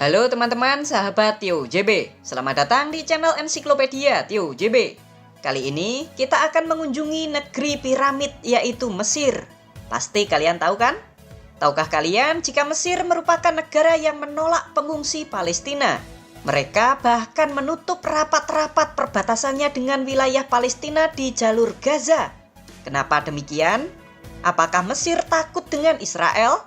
Halo teman-teman, sahabat Tio JB. Selamat datang di channel Ensiklopedia Tio JB. Kali ini kita akan mengunjungi negeri piramid, yaitu Mesir. Pasti kalian tahu kan? Tahukah kalian jika Mesir merupakan negara yang menolak pengungsi Palestina? Mereka bahkan menutup rapat-rapat perbatasannya dengan wilayah Palestina di jalur Gaza. Kenapa demikian? Apakah Mesir takut dengan Israel?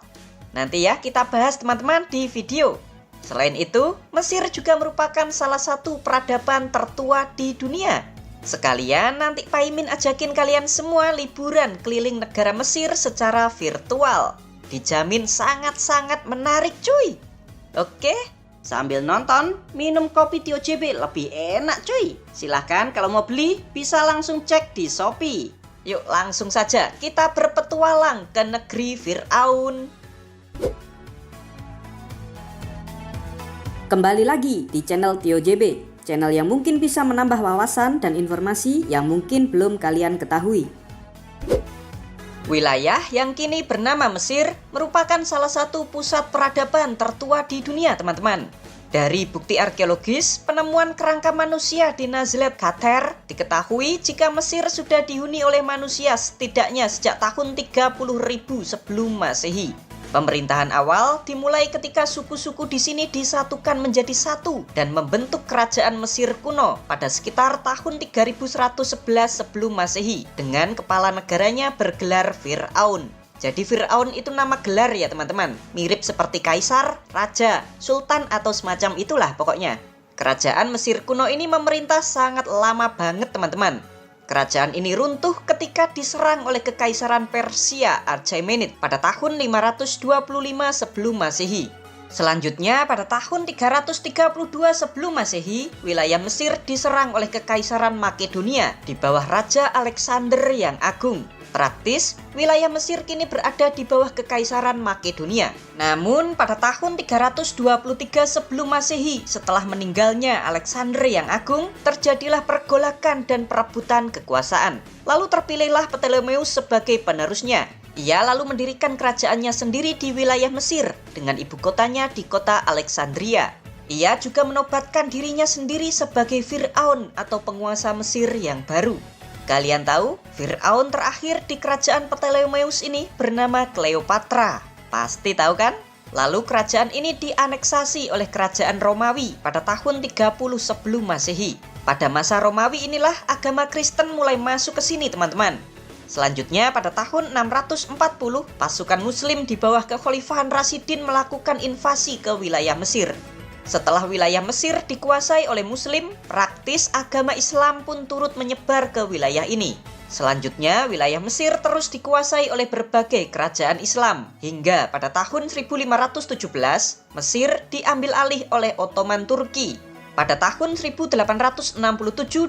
Nanti ya kita bahas teman-teman di video. Selain itu, Mesir juga merupakan salah satu peradaban tertua di dunia. Sekalian nanti Pak Imin ajakin kalian semua liburan keliling negara Mesir secara virtual. Dijamin sangat-sangat menarik cuy. Oke, sambil nonton, minum kopi Tio JB lebih enak cuy. Silahkan kalau mau beli bisa langsung cek di Shopee. Yuk langsung saja kita berpetualang ke negeri Fir'aun. Kembali lagi di channel Tio JB, channel yang mungkin bisa menambah wawasan dan informasi yang mungkin belum kalian ketahui. Wilayah yang kini bernama Mesir merupakan salah satu pusat peradaban tertua di dunia teman-teman. Dari bukti arkeologis, penemuan kerangka manusia di Nazlet Khater diketahui jika Mesir sudah dihuni oleh manusia setidaknya sejak tahun 30.000 sebelum Masehi. Pemerintahan awal dimulai ketika suku-suku di sini disatukan menjadi satu dan membentuk kerajaan Mesir kuno pada sekitar tahun 3111 sebelum Masehi dengan kepala negaranya bergelar Fir'aun. Jadi Fir'aun itu nama gelar ya teman-teman, mirip seperti kaisar, raja, sultan atau semacam itulah pokoknya. Kerajaan Mesir kuno ini memerintah sangat lama banget teman-teman. Kerajaan ini runtuh ketika diserang oleh Kekaisaran Persia Achaemenid pada tahun 525 sebelum Masehi. Selanjutnya pada tahun 332 sebelum Masehi, wilayah Mesir diserang oleh Kekaisaran Makedonia di bawah Raja Alexander yang Agung. Praktis, wilayah Mesir kini berada di bawah Kekaisaran Makedonia. Namun pada tahun 323 sebelum Masehi, setelah meninggalnya Alexander yang Agung, terjadilah pergolakan dan perebutan kekuasaan. Lalu terpilihlah Ptolemeus sebagai penerusnya. Ia lalu mendirikan kerajaannya sendiri di wilayah Mesir dengan ibu kotanya di kota Alexandria. Ia juga menobatkan dirinya sendiri sebagai Fir'aun atau penguasa Mesir yang baru. Kalian tahu, Fir'aun terakhir di kerajaan Ptolemeus ini bernama Cleopatra. Pasti tahu kan? Lalu kerajaan ini dianeksasi oleh kerajaan Romawi pada tahun 30 sebelum Masehi. Pada masa Romawi inilah agama Kristen mulai masuk ke sini teman-teman. Selanjutnya pada tahun 640, pasukan Muslim di bawah kekhalifahan Rasyidin melakukan invasi ke wilayah Mesir. Setelah wilayah Mesir dikuasai oleh Muslim, praktis agama Islam pun turut menyebar ke wilayah ini. Selanjutnya, wilayah Mesir terus dikuasai oleh berbagai kerajaan Islam. Hingga pada tahun 1517, Mesir diambil alih oleh Ottoman Turki. Pada tahun 1867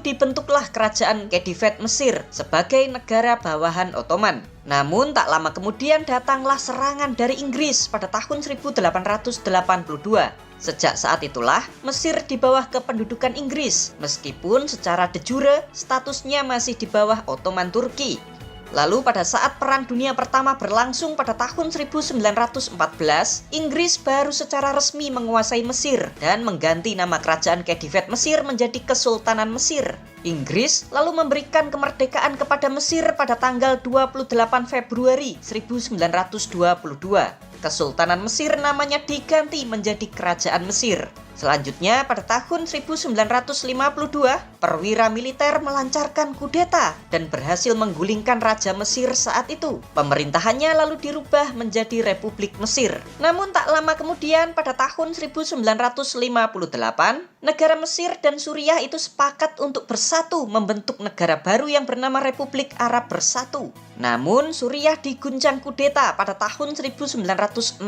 dibentuklah kerajaan Khedive Mesir sebagai negara bawahan Ottoman. Namun tak lama kemudian datanglah serangan dari Inggris pada tahun 1882. Sejak saat itulah Mesir di bawah kependudukan Inggris, meskipun secara de jure statusnya masih di bawah Ottoman Turki. Lalu pada saat Perang Dunia Pertama berlangsung pada tahun 1914, Inggris baru secara resmi menguasai Mesir dan mengganti nama kerajaan Khedive Mesir menjadi Kesultanan Mesir. Inggris lalu memberikan kemerdekaan kepada Mesir pada tanggal 28 Februari 1922. Kesultanan Mesir namanya diganti menjadi Kerajaan Mesir. Selanjutnya pada tahun 1952, perwira militer melancarkan kudeta dan berhasil menggulingkan Raja Mesir saat itu. Pemerintahannya lalu dirubah menjadi Republik Mesir. Namun tak lama kemudian pada tahun 1958, negara Mesir dan Suriah itu sepakat untuk bersatu membentuk negara baru yang bernama Republik Arab Bersatu. Namun Suriah diguncang kudeta pada tahun 1961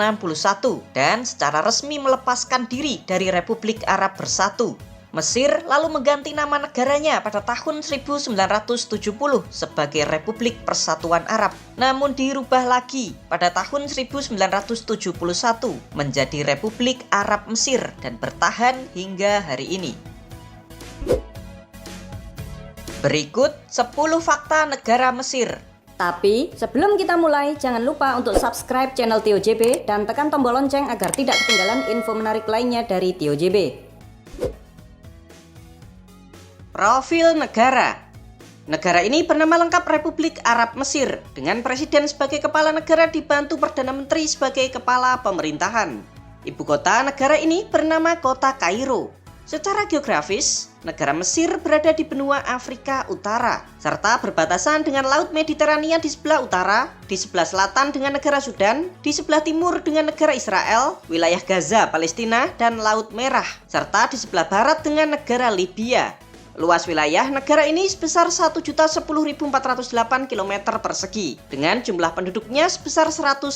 dan secara resmi melepaskan diri dari Republik Arab Bersatu. Mesir lalu mengganti nama negaranya pada tahun 1970 sebagai Republik Persatuan Arab. Namun dirubah lagi pada tahun 1971 menjadi Republik Arab Mesir dan bertahan hingga hari ini. Berikut 10 fakta negara Mesir. Tapi sebelum kita mulai, jangan lupa untuk subscribe channel Theo JB dan tekan tombol lonceng agar tidak ketinggalan info menarik lainnya dari Theo JB. Profil negara. Negara ini bernama lengkap Republik Arab Mesir, dengan presiden sebagai kepala negara dibantu Perdana Menteri sebagai kepala pemerintahan. Ibu kota negara ini bernama Kota Kairo. Secara geografis, negara Mesir berada di benua Afrika Utara, serta berbatasan dengan Laut Mediterania di sebelah utara, di sebelah selatan dengan negara Sudan, di sebelah timur dengan negara Israel, wilayah Gaza, Palestina, dan Laut Merah, serta di sebelah barat dengan negara Libya. Luas wilayah negara ini sebesar 1.010.408 km persegi, dengan jumlah penduduknya sebesar 109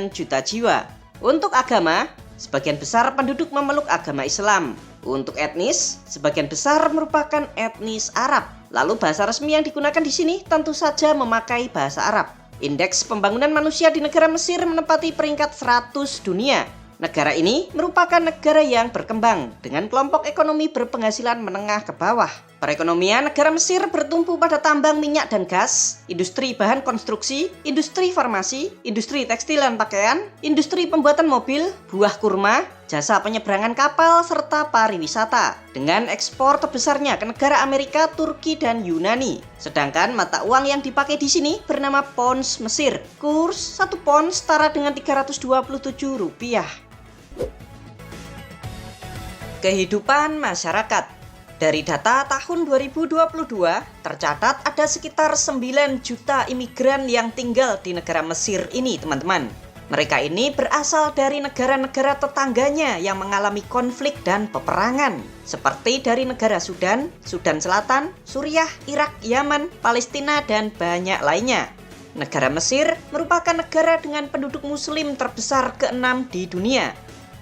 juta jiwa. Untuk agama, sebagian besar penduduk memeluk agama Islam. Untuk etnis, sebagian besar merupakan etnis Arab. Lalu bahasa resmi yang digunakan di sini tentu saja memakai bahasa Arab. Indeks pembangunan manusia di negara Mesir menempati peringkat 100 dunia. Negara ini merupakan negara yang berkembang dengan kelompok ekonomi berpenghasilan menengah ke bawah. Perekonomian negara Mesir bertumpu pada tambang minyak dan gas, industri bahan konstruksi, industri farmasi, industri tekstil dan pakaian, industri pembuatan mobil, buah kurma, jasa penyeberangan kapal, serta pariwisata. Dengan ekspor terbesarnya ke negara Amerika, Turki, dan Yunani. Sedangkan mata uang yang dipakai di sini bernama Pounds Mesir. Kurs 1 pound setara dengan 327 rupiah. Kehidupan masyarakat. Dari data tahun 2022, tercatat ada sekitar 9 juta imigran yang tinggal di negara Mesir ini, teman-teman. Mereka ini berasal dari negara-negara tetangganya yang mengalami konflik dan peperangan, seperti dari negara Sudan, Sudan Selatan, Suriah, Irak, Yaman, Palestina, dan banyak lainnya. Negara Mesir merupakan negara dengan penduduk muslim terbesar ke-6 di dunia.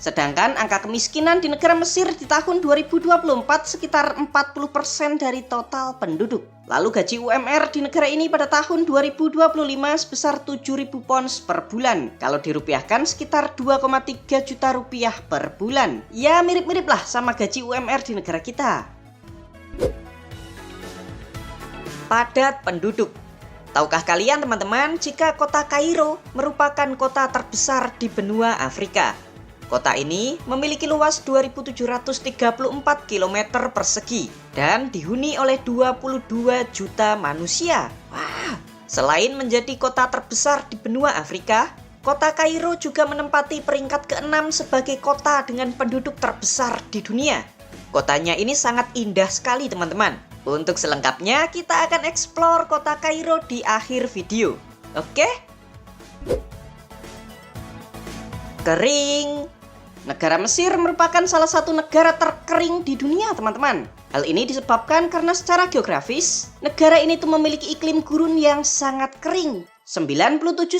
Sedangkan angka kemiskinan di negara Mesir di tahun 2024 sekitar 40% dari total penduduk. Lalu gaji UMR di negara ini pada tahun 2025 sebesar 7.000 pounds per bulan. Kalau dirupiahkan sekitar 2,3 juta rupiah per bulan. Ya mirip-mirip lah sama gaji UMR di negara kita. Padat penduduk. Tahukah kalian teman-teman jika kota Kairo merupakan kota terbesar di benua Afrika? Kota ini memiliki luas 2.734 km persegi dan dihuni oleh 22 juta manusia. Wah, selain menjadi kota terbesar di benua Afrika, kota Kairo juga menempati peringkat ke-6 sebagai kota dengan penduduk terbesar di dunia. Kotanya ini sangat indah sekali teman-teman. Untuk selengkapnya kita akan eksplor kota Kairo di akhir video. Oke? Kering. Negara Mesir merupakan salah satu negara terkering di dunia, teman-teman. Hal ini disebabkan karena secara geografis, negara ini tuh memiliki iklim gurun yang sangat kering. 97-99%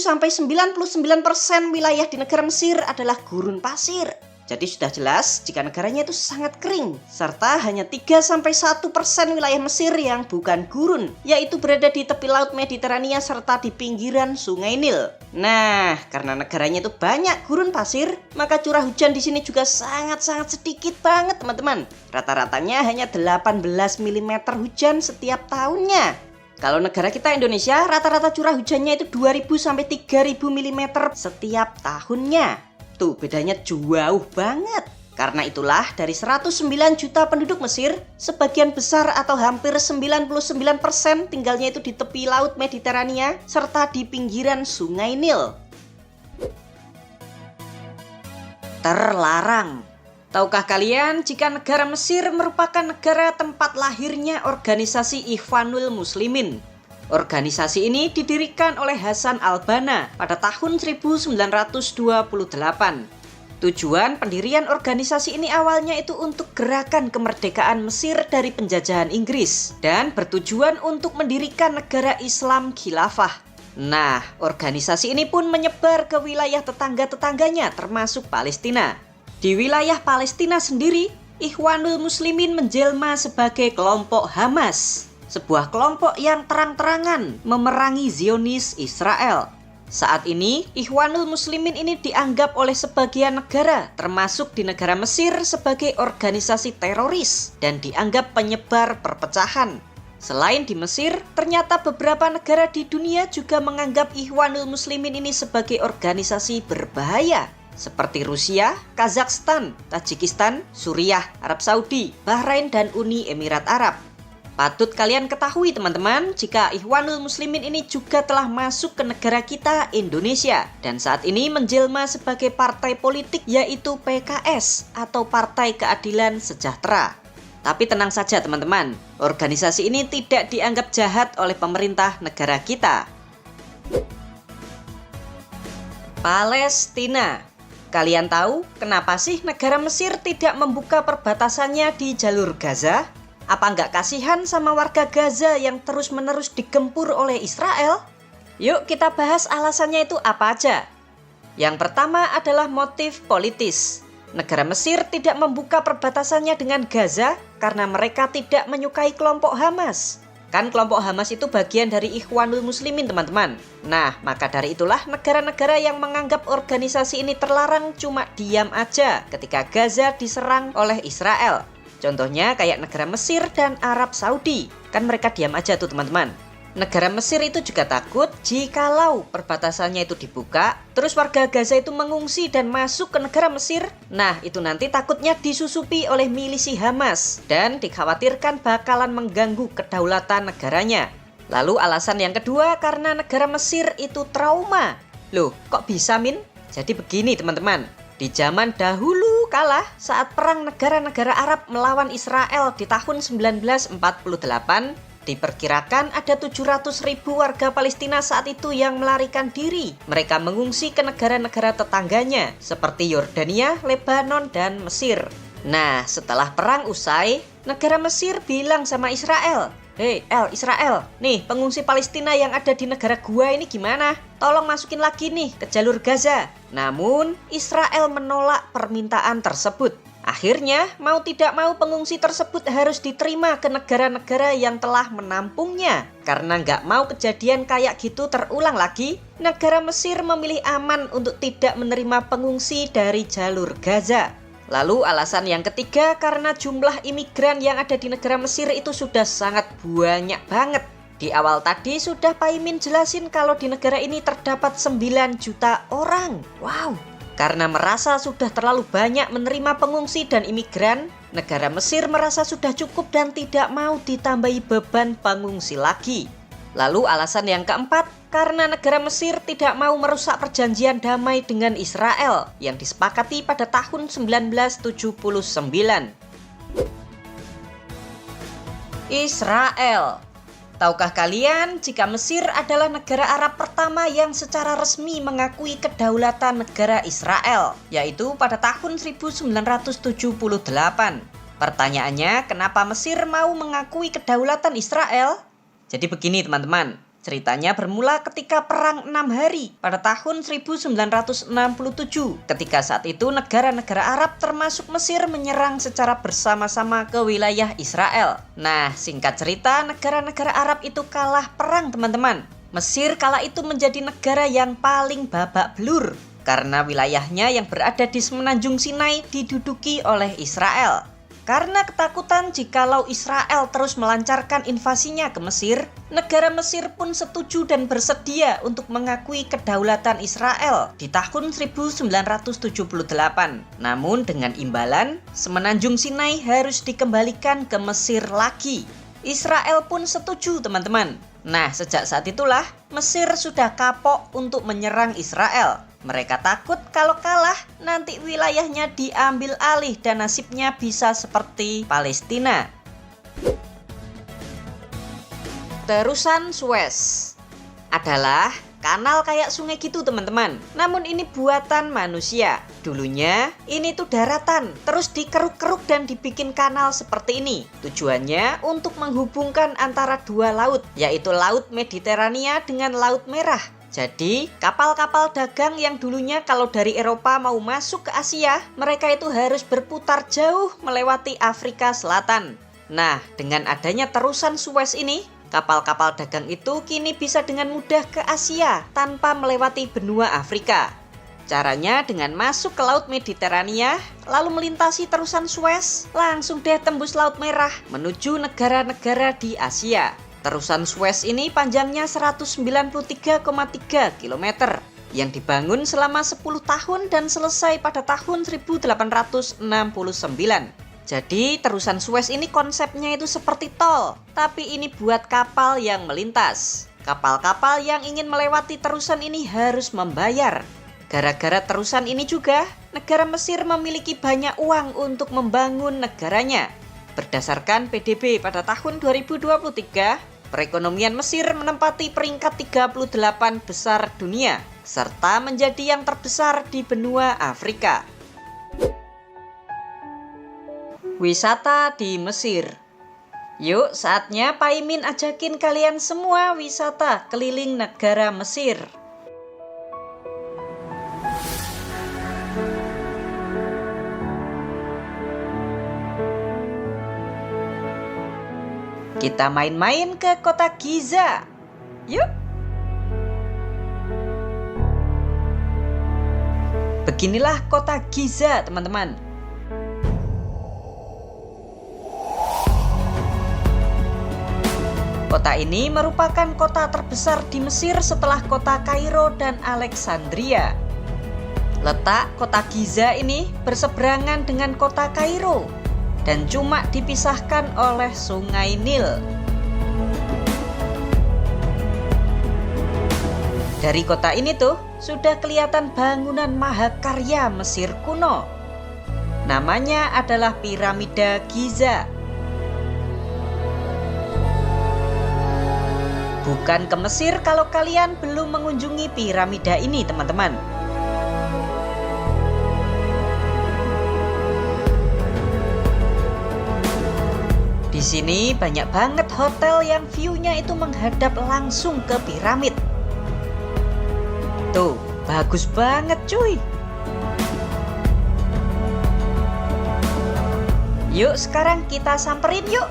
wilayah di negara Mesir adalah gurun pasir. Jadi sudah jelas jika negaranya itu sangat kering, serta hanya 3-1% wilayah Mesir yang bukan gurun, yaitu berada di tepi Laut Mediterania serta di pinggiran Sungai Nil. Nah, karena negaranya itu banyak gurun pasir, maka curah hujan di sini juga sangat-sangat sedikit banget, teman-teman. Rata-ratanya hanya 18 mm hujan setiap tahunnya. Kalau negara kita Indonesia, rata-rata curah hujannya itu 2.000-3.000 mm setiap tahunnya. Tuh, bedanya jauh banget. Karena itulah dari 109 juta penduduk Mesir, sebagian besar atau hampir 99% tinggalnya itu di tepi Laut Mediterania serta di pinggiran Sungai Nil. Terlarang. Tahukah kalian jika negara Mesir merupakan negara tempat lahirnya organisasi Ikhwanul Muslimin? Organisasi ini didirikan oleh Hasan al-Banna pada tahun 1928. Tujuan pendirian organisasi ini awalnya itu untuk gerakan kemerdekaan Mesir dari penjajahan Inggris dan bertujuan untuk mendirikan negara Islam khilafah. Nah, organisasi ini pun menyebar ke wilayah tetangga-tetangganya termasuk Palestina. Di wilayah Palestina sendiri, Ikhwanul Muslimin menjelma sebagai kelompok Hamas, sebuah kelompok yang terang-terangan memerangi Zionis Israel. Saat ini, Ikhwanul Muslimin ini dianggap oleh sebagian negara, termasuk di negara Mesir, sebagai organisasi teroris dan dianggap penyebar perpecahan. Selain di Mesir, ternyata beberapa negara di dunia juga menganggap Ikhwanul Muslimin ini sebagai organisasi berbahaya, seperti Rusia, Kazakhstan, Tajikistan, Suriah, Arab Saudi, Bahrain, dan Uni Emirat Arab. Patut kalian ketahui teman-teman, jika Ikhwanul Muslimin ini juga telah masuk ke negara kita, Indonesia, dan saat ini menjelma sebagai partai politik, yaitu PKS atau Partai Keadilan Sejahtera. Tapi tenang saja teman-teman, organisasi ini tidak dianggap jahat oleh pemerintah negara kita. Palestina. Kalian tahu kenapa sih negara Mesir tidak membuka perbatasannya di jalur Gaza? Apa nggak kasihan sama warga Gaza yang terus-menerus digempur oleh Israel? Yuk kita bahas alasannya itu apa aja. Yang pertama adalah motif politis. Negara Mesir tidak membuka perbatasannya dengan Gaza karena mereka tidak menyukai kelompok Hamas. Kan kelompok Hamas itu bagian dari Ikhwanul Muslimin teman-teman. Nah, maka dari itulah negara-negara yang menganggap organisasi ini terlarang cuma diam aja ketika Gaza diserang oleh Israel. Contohnya kayak negara Mesir dan Arab Saudi. Kan mereka diam aja tuh teman-teman. Negara Mesir itu juga takut jikalau perbatasannya itu dibuka, terus warga Gaza itu mengungsi dan masuk ke negara Mesir. Nah, itu nanti takutnya disusupi oleh milisi Hamas dan dikhawatirkan bakalan mengganggu kedaulatan negaranya. Lalu alasan yang kedua karena negara Mesir itu trauma. Loh, kok bisa Min? Jadi begini teman-teman. Di zaman dahulu kala saat perang negara-negara Arab melawan Israel di tahun 1948, diperkirakan ada 700.000 warga Palestina saat itu yang melarikan diri. Mereka mengungsi ke negara-negara tetangganya seperti Yordania, Lebanon, dan Mesir. Nah, setelah perang usai, negara Mesir bilang sama Israel, "Hei Israel, nih pengungsi Palestina yang ada di negara gua ini gimana? Tolong masukin lagi nih ke jalur Gaza." Namun, Israel menolak permintaan tersebut. Akhirnya, mau tidak mau pengungsi tersebut harus diterima ke negara-negara yang telah menampungnya. Karena nggak mau kejadian kayak gitu terulang lagi, negara Mesir memilih aman untuk tidak menerima pengungsi dari jalur Gaza. Lalu alasan yang ketiga karena jumlah imigran yang ada di negara Mesir itu sudah sangat banyak banget. Di awal tadi sudah Paimin jelasin kalau di negara ini terdapat 9 juta orang. Wow! Karena merasa sudah terlalu banyak menerima pengungsi dan imigran, negara Mesir merasa sudah cukup dan tidak mau ditambahi beban pengungsi lagi. Lalu alasan yang keempat, karena negara Mesir tidak mau merusak perjanjian damai dengan Israel yang disepakati pada tahun 1979. Israel. Tahukah kalian jika Mesir adalah negara Arab pertama yang secara resmi mengakui kedaulatan negara Israel, yaitu pada tahun 1978. Pertanyaannya, kenapa Mesir mau mengakui kedaulatan Israel? Jadi begini teman-teman, ceritanya bermula ketika Perang 6 Hari pada tahun 1967, ketika saat itu negara-negara Arab termasuk Mesir menyerang secara bersama-sama ke wilayah Israel. Nah, singkat cerita, negara-negara Arab itu kalah perang teman-teman. Mesir kala itu menjadi negara yang paling babak belur, karena wilayahnya yang berada di semenanjung Sinai diduduki oleh Israel. Karena ketakutan jikalau Israel terus melancarkan invasinya ke Mesir, negara Mesir pun setuju dan bersedia untuk mengakui kedaulatan Israel di tahun 1978. Namun dengan imbalan, semenanjung Sinai harus dikembalikan ke Mesir lagi. Israel pun setuju teman-teman. Nah, sejak saat itulah Mesir sudah kapok untuk menyerang Israel. Mereka takut kalau kalah nanti wilayahnya diambil alih dan nasibnya bisa seperti Palestina. Terusan Suez adalah kanal kayak sungai gitu teman-teman. Namun ini buatan manusia. Dulunya ini tuh daratan, terus dikeruk-keruk dan dibikin kanal seperti ini. Tujuannya untuk menghubungkan antara dua laut, yaitu Laut Mediterania dengan Laut Merah. Jadi, kapal-kapal dagang yang dulunya kalau dari Eropa mau masuk ke Asia, mereka itu harus berputar jauh melewati Afrika Selatan. Nah, dengan adanya terusan Suez ini, kapal-kapal dagang itu kini bisa dengan mudah ke Asia tanpa melewati benua Afrika. Caranya dengan masuk ke Laut Mediterania, lalu melintasi terusan Suez, langsung deh tembus Laut Merah menuju negara-negara di Asia. Terusan Suez ini panjangnya 193,3 km yang dibangun selama 10 tahun dan selesai pada tahun 1869. Jadi terusan Suez ini konsepnya itu seperti tol, tapi ini buat kapal yang melintas. Kapal-kapal yang ingin melewati terusan ini harus membayar. Gara-gara terusan ini juga, negara Mesir memiliki banyak uang untuk membangun negaranya. Berdasarkan PDB pada tahun 2023, perekonomian Mesir menempati peringkat 38 besar dunia, serta menjadi yang terbesar di benua Afrika. Wisata di Mesir. Yuk, saatnya Pak Imin ajakin kalian semua wisata keliling negara Mesir. Kita main-main ke kota Giza. Yuk. Beginilah kota Giza, teman-teman. Kota ini merupakan kota terbesar di Mesir setelah kota Kairo dan Alexandria. Letak kota Giza ini berseberangan dengan kota Kairo dan cuma dipisahkan oleh Sungai Nil. Dari kota ini tuh sudah kelihatan bangunan mahakarya Mesir kuno. Namanya adalah Piramida Giza. Bukan ke Mesir kalau kalian belum mengunjungi piramida ini, teman-teman. Di sini banyak banget hotel yang view-nya itu menghadap langsung ke piramid. Tuh, bagus banget cuy. Yuk sekarang kita samperin yuk.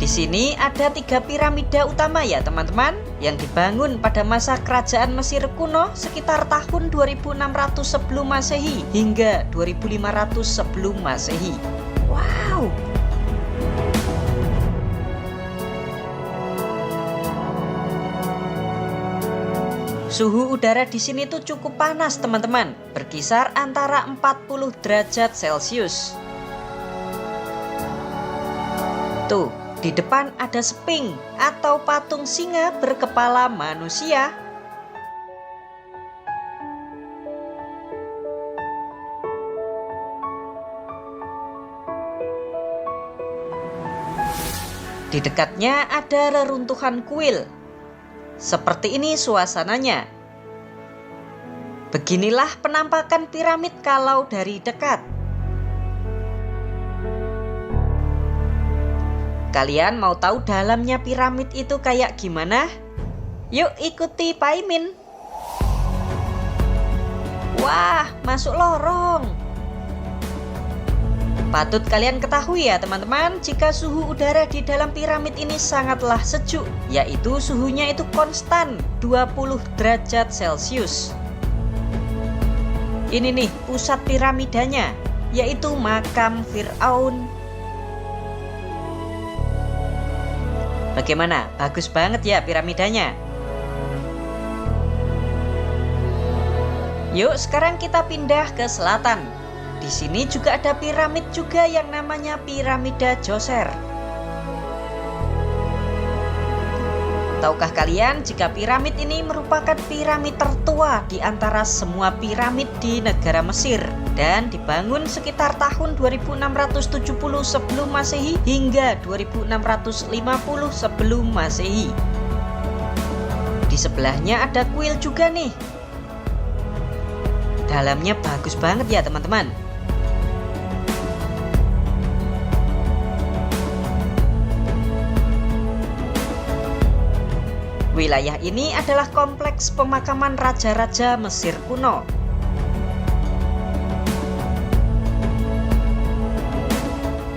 Di sini ada 3 piramida utama ya teman-teman, yang dibangun pada masa kerajaan Mesir kuno sekitar tahun 2600 sebelum Masehi hingga 2500 sebelum Masehi. Wow. Suhu udara di sini tuh cukup panas teman-teman, berkisar antara 40 derajat Celcius. Tuh, di depan ada Sphinx atau patung singa berkepala manusia. Di dekatnya ada reruntuhan kuil. Seperti ini suasananya. Beginilah penampakan piramid kalau dari dekat. Kalian mau tahu dalamnya piramid itu kayak gimana? Yuk ikuti Pak Imin. Wah, masuk lorong. Patut kalian ketahui ya teman-teman, jika suhu udara di dalam piramid ini sangatlah sejuk, yaitu suhunya itu konstan 20 derajat Celcius. Ini nih pusat piramidanya, yaitu makam Firaun. Bagaimana? Bagus banget ya piramidanya. Yuk sekarang kita pindah ke selatan. Di sini juga ada piramid juga yang namanya Piramida Djoser. Tahukah kalian jika piramid ini merupakan piramid tertua di antara semua piramid di negara Mesir dan dibangun sekitar tahun 2670 sebelum Masehi hingga 2650 sebelum Masehi. Di sebelahnya ada kuil juga nih. Dalamnya bagus banget ya teman-teman. Wilayah ini adalah kompleks pemakaman raja-raja Mesir kuno.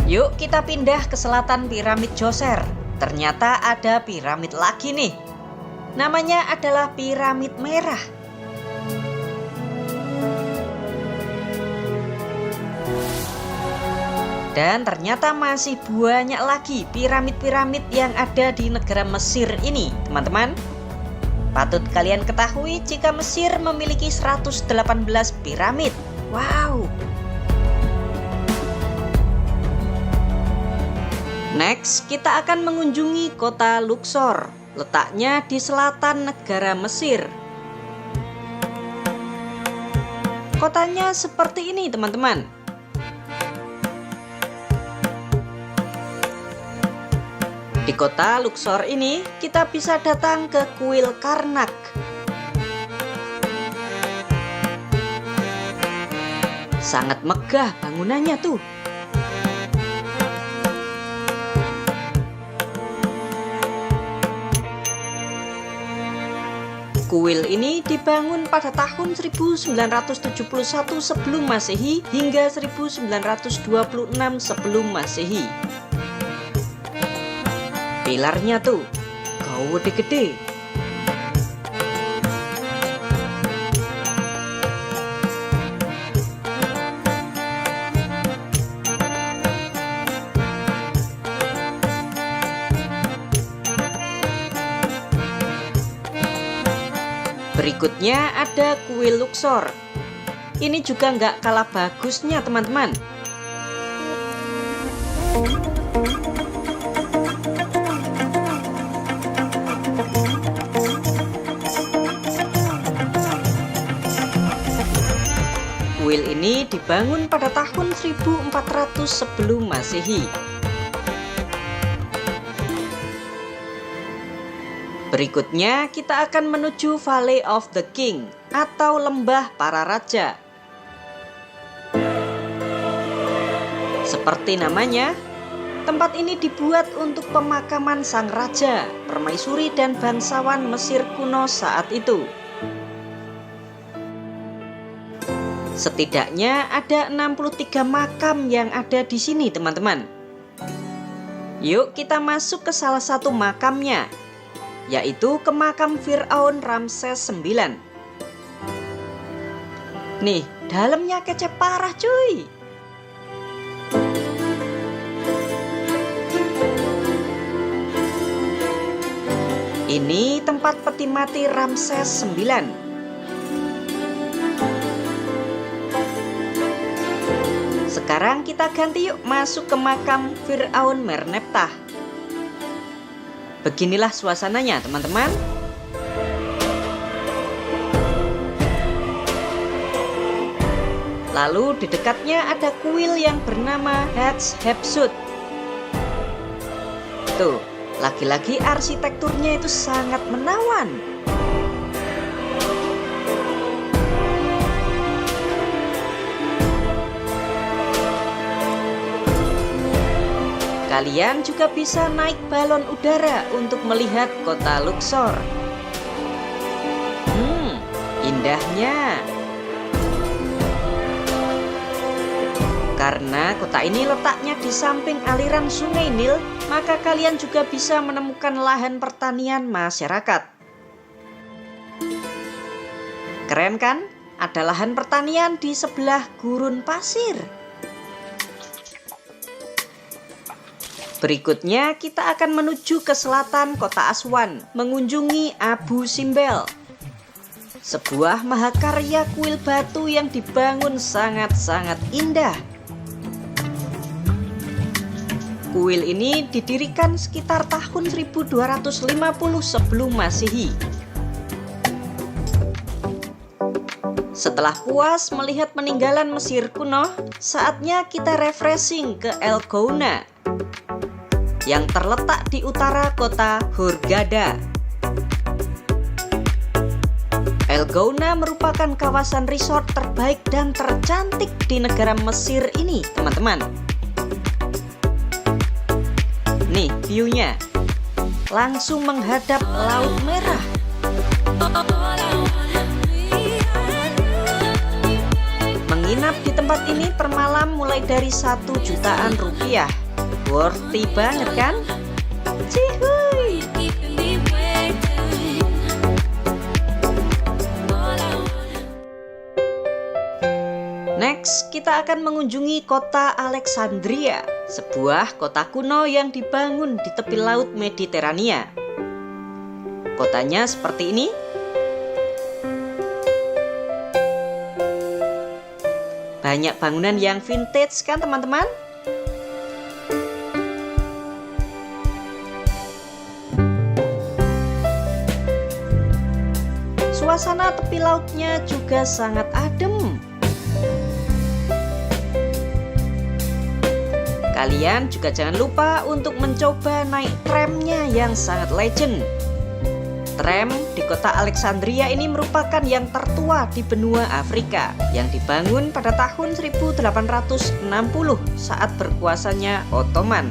Yuk kita pindah ke selatan piramid Djoser. Ternyata ada piramid lagi nih. Namanya adalah piramid merah. Dan ternyata masih banyak lagi piramid-piramid yang ada di negara Mesir ini, teman-teman. Patut kalian ketahui jika Mesir memiliki 118 piramid. Wow. Next, kita akan mengunjungi kota Luxor. Letaknya di selatan negara Mesir. Kotanya seperti ini, teman-teman. Di kota Luxor ini, kita bisa datang ke kuil Karnak. Sangat megah bangunannya tuh. Kuil ini dibangun pada tahun 1971 sebelum Masehi hingga 1926 sebelum Masehi. Pilarnya tuh gede-gede. Berikutnya ada kuil Luxor. Ini juga nggak kalah bagusnya, teman-teman. Kuil ini dibangun pada tahun 1400 sebelum Masehi. Berikutnya kita akan menuju Valley of the King atau Lembah Para Raja. Seperti namanya, tempat ini dibuat untuk pemakaman sang raja, permaisuri dan bangsawan Mesir kuno saat itu. Setidaknya ada 63 makam yang ada di sini, teman-teman. Yuk kita masuk ke salah satu makamnya, yaitu ke makam Firaun Ramses IX. Nih, dalamnya kece parah cuy. Ini tempat peti mati Ramses IX. Sekarang kita ganti yuk masuk ke makam Firaun Merneptah. Beginilah suasananya, teman-teman. Lalu di dekatnya ada kuil yang bernama Hatshepsut. Tuh, lagi-lagi arsitekturnya itu sangat menawan. Kalian juga bisa naik balon udara untuk melihat kota Luxor. Indahnya. Karena kota ini letaknya di samping aliran Sungai Nil, maka kalian juga bisa menemukan lahan pertanian masyarakat. Keren kan? Ada lahan pertanian di sebelah gurun pasir. Berikutnya kita akan menuju ke selatan kota Aswan, mengunjungi Abu Simbel. Sebuah mahakarya kuil batu yang dibangun sangat-sangat indah. Kuil ini didirikan sekitar tahun 1250 sebelum Masehi. Setelah puas melihat peninggalan Mesir kuno, saatnya kita refreshing ke El Gouna yang terletak di utara kota Hurghada. El Gouna merupakan kawasan resort terbaik dan tercantik di negara Mesir ini, teman-teman. Nih view-nya, langsung menghadap Laut Merah. Menginap di tempat ini per malam mulai dari 1 jutaan rupiah. Worthy banget kan? Cihuy! Next, kita akan mengunjungi kota Alexandria, sebuah kota kuno yang dibangun di tepi laut Mediterania. Kotanya seperti ini. Banyak bangunan yang vintage kan teman-teman? Suasana tepi lautnya juga sangat adem. Kalian juga jangan lupa untuk mencoba naik tramnya yang sangat legend. Tram di kota Alexandria ini merupakan yang tertua di benua Afrika yang dibangun pada tahun 1860 saat berkuasanya Ottoman.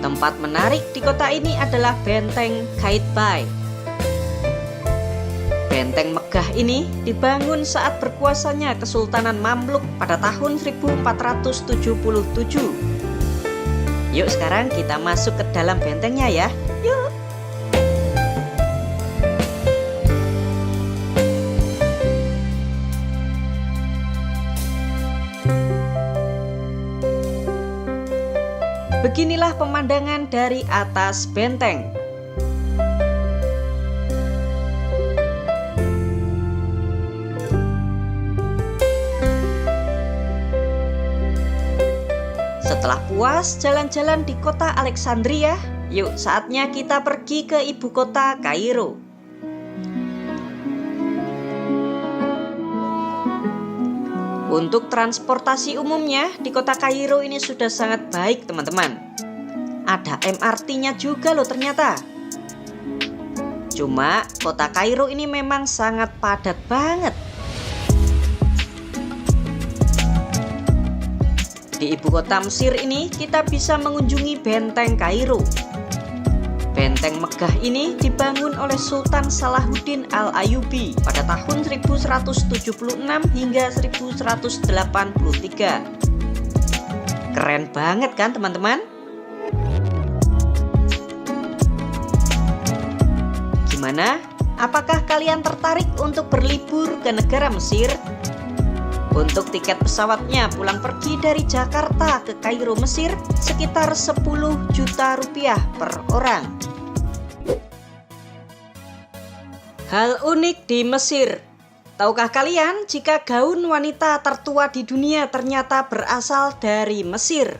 Tempat menarik di kota ini adalah Benteng Qaitbay. Benteng megah ini dibangun saat berkuasanya Kesultanan Mamluk pada tahun 1477. Yuk sekarang kita masuk ke dalam bentengnya ya. Yuk. Beginilah pemandangan dari atas benteng. Setelah puas jalan-jalan di kota Alexandria, yuk saatnya kita pergi ke ibu kota Kairo. Untuk transportasi umumnya di kota Kairo ini sudah sangat baik teman-teman. Ada MRT-nya juga loh ternyata. Cuma kota Kairo ini memang sangat padat banget. Di ibu kota Mesir ini kita bisa mengunjungi Benteng Kairo. Benteng megah ini dibangun oleh Sultan Salahuddin Al-Ayyubi pada tahun 1176 hingga 1183. Keren banget kan teman-teman? Gimana? Apakah kalian tertarik untuk berlibur ke negara Mesir? Untuk tiket pesawatnya pulang pergi dari Jakarta ke Kairo, Mesir sekitar 10 juta rupiah per orang. Hal unik di Mesir. Tahukah kalian jika gaun wanita tertua di dunia ternyata berasal dari Mesir?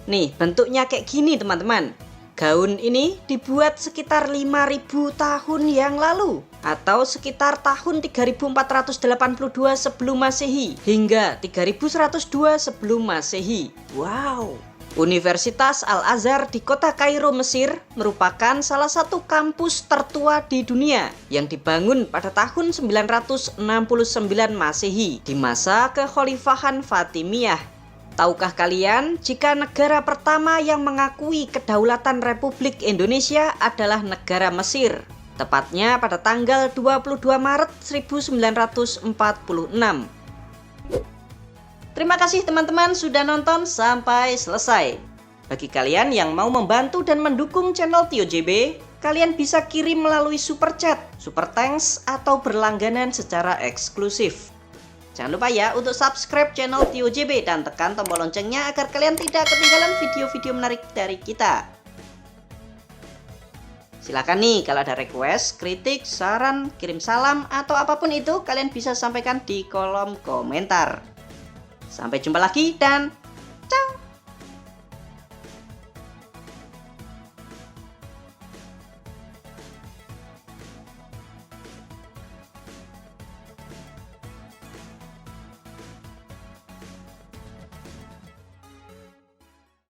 Nih, bentuknya kayak gini teman-teman. Gaun ini dibuat sekitar 5.000 tahun yang lalu atau sekitar tahun 3482 sebelum Masehi hingga 3102 sebelum Masehi. Wow. Universitas Al-Azhar di kota Kairo, Mesir merupakan salah satu kampus tertua di dunia yang dibangun pada tahun 969 Masehi di masa kekhalifahan Fatimiyah. Tahukah kalian jika negara pertama yang mengakui kedaulatan Republik Indonesia adalah negara Mesir, tepatnya pada tanggal 22 Maret 1946. Terima kasih teman-teman sudah nonton sampai selesai. Bagi kalian yang mau membantu dan mendukung channel Tio JB, kalian bisa kirim melalui Super Chat, Super Thanks, atau berlangganan secara eksklusif. Jangan lupa ya untuk subscribe channel Tio JB dan tekan tombol loncengnya agar kalian tidak ketinggalan video-video menarik dari kita. Silakan nih kalau ada request, kritik, saran, kirim salam, atau apapun itu kalian bisa sampaikan di kolom komentar. Sampai jumpa lagi dan